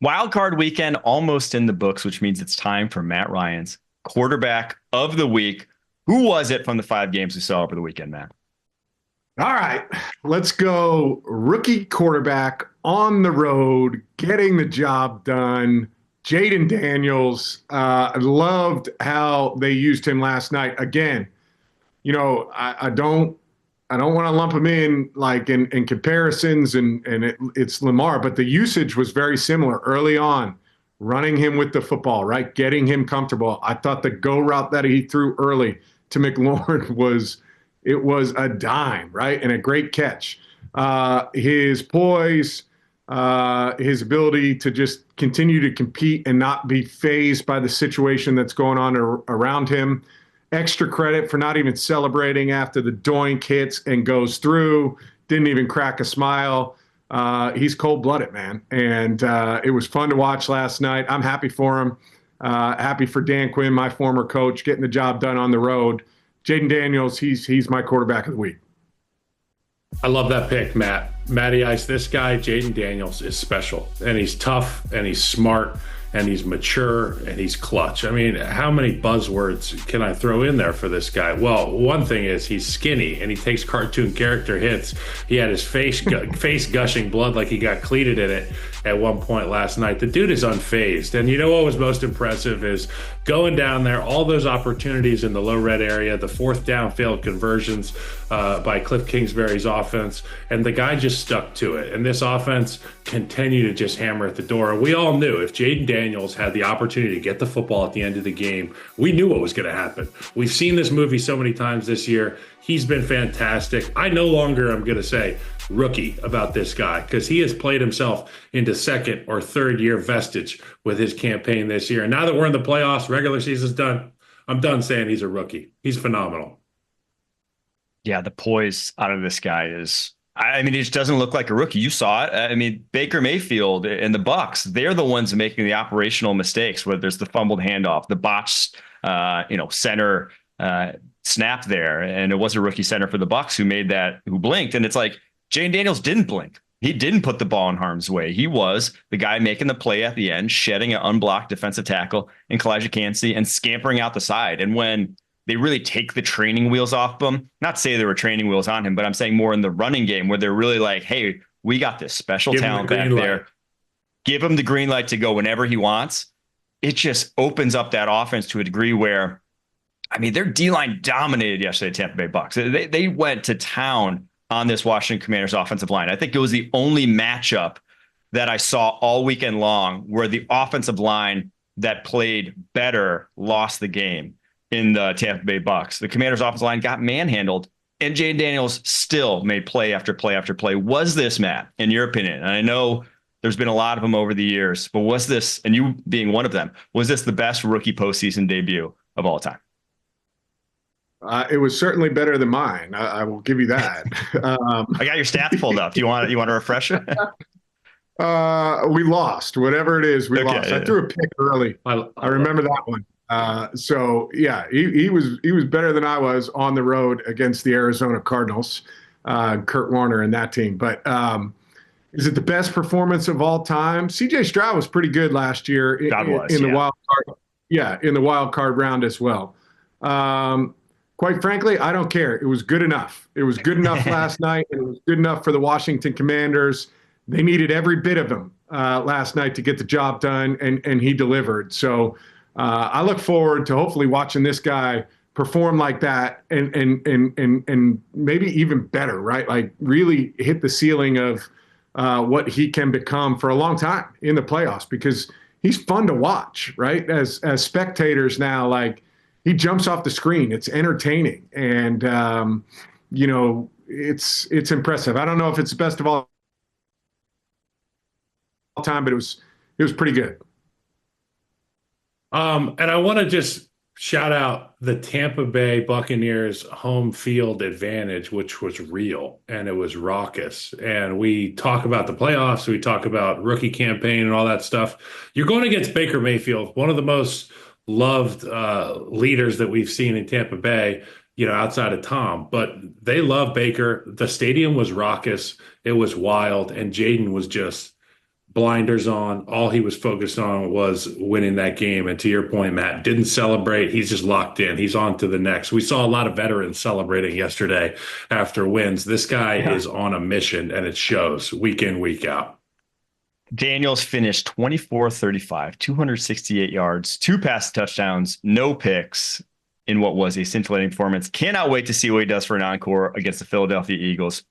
Wild card weekend almost in the books, which means it's time for Matt Ryan's quarterback of the week. Who was it from the 5 games we saw over the weekend, Matt? All right, let's go. Rookie quarterback on the road, getting the job done. Jayden Daniels. I loved how they used him last night. Again, I don't want to lump him in like in comparisons, and it's Lamar, but the usage was very similar early on, running him with the football, right, getting him comfortable. I thought the go route that he threw early to McLaurin was a dime, right, and a great catch. His poise, his ability to just continue to compete and not be fazed by the situation that's going on around him. Extra credit for not even celebrating after the doink hits and goes through. Didn't even crack a smile. He's cold-blooded, man, and it was fun to watch last night. I'm happy for him. Happy for Dan Quinn, my former coach, getting the job done on the road. Jayden Daniels, he's my quarterback of the week. I love that pick, Matt. Matty Ice, this guy, Jayden Daniels, is special. And he's tough, and he's smart, and he's mature, and he's clutch. I mean, how many buzzwords can I throw in there for this guy? Well, one thing is he's skinny, and he takes cartoon character hits. He had his face gushing blood like he got cleated in it at one point last night. The dude is unfazed. And you know what was most impressive is going down there, all those opportunities in the low red area, the fourth down failed conversions by Cliff Kingsbury's offense, and the guy just stuck to it. And this offense continued to just hammer at the door. And we all knew if Jayden Daniels had the opportunity to get the football at the end of the game, we knew what was going to happen. We've seen this movie so many times this year. He's been fantastic. I no longer am going to say rookie about this guy because he has played himself into second or third year vestige with his campaign this year. And now that we're in the playoffs, regular season's done, I'm done saying he's a rookie. He's phenomenal. Yeah, the poise out of this guy is, I mean, he just doesn't look like a rookie. You saw it. I mean, Baker Mayfield and the Bucks, they're the ones making the operational mistakes, whether there's the fumbled handoff, the botched, center snap there. And it was a rookie center for the Bucks who made that, who blinked. And it's like, Jayden Daniels didn't blink. He didn't put the ball in harm's way. He was the guy making the play at the end, shedding an unblocked defensive tackle in Kalijah Kancey and scampering out the side. And when they really take the training wheels off them, not say there were training wheels on him, but I'm saying more in the running game where they're really like, hey, we got this special talent back there. Give him the green light to go whenever he wants. It just opens up that offense to a degree where, I mean, their D-line dominated yesterday, Tampa Bay Bucks. They went to town on this Washington Commanders offensive line. I think it was the only matchup that I saw all weekend long where the offensive line that played better lost the game in the Tampa Bay Bucks. The Commanders offensive line got manhandled, and Jayden Daniels still made play after play after play. Was this, Matt, in your opinion, and I know there's been a lot of them over the years, but was this, and you being one of them, was this the best rookie postseason debut of all time? It was certainly better than mine. I will give you that. I got your stats pulled up. Do you want to refresh it? We lost. Whatever it is, we lost. Yeah. I threw a pick early. I remember that one. So yeah, he was better than I was on the road against the Arizona Cardinals, Kurt Warner and that team. But is it the best performance of all time? C.J. Stroud was pretty good last year in the wild card. Yeah, in the wild card round as well. Quite frankly, I don't care. It was good enough. It was good enough last night, and it was good enough for the Washington Commanders. They needed every bit of him last night to get the job done, and he delivered. So I look forward to hopefully watching this guy perform like that and maybe even better, right? Like really hit the ceiling of what he can become for a long time in the playoffs because he's fun to watch, right? As spectators now, like, he jumps off the screen. It's entertaining. And, it's impressive. I don't know if it's the best of all time, but it was pretty good. And I want to just shout out the Tampa Bay Buccaneers home field advantage, which was real and it was raucous. And we talk about the playoffs. We talk about rookie campaign and all that stuff. You're going against Baker Mayfield, one of the most loved leaders that we've seen in Tampa Bay, outside of Tom, but they love Baker. The stadium was raucous. It was wild. And Jayden was just blinders on. All he was focused on was winning that game. And to your point, Matt, didn't celebrate. He's just locked in. He's on to the next. We saw a lot of veterans celebrating yesterday after wins. This guy is on a mission, and it shows week in, week out. Daniels finished 24-35, 268 yards, 2 pass touchdowns, no picks in what was a scintillating performance. Cannot wait to see what he does for an encore against the Philadelphia Eagles.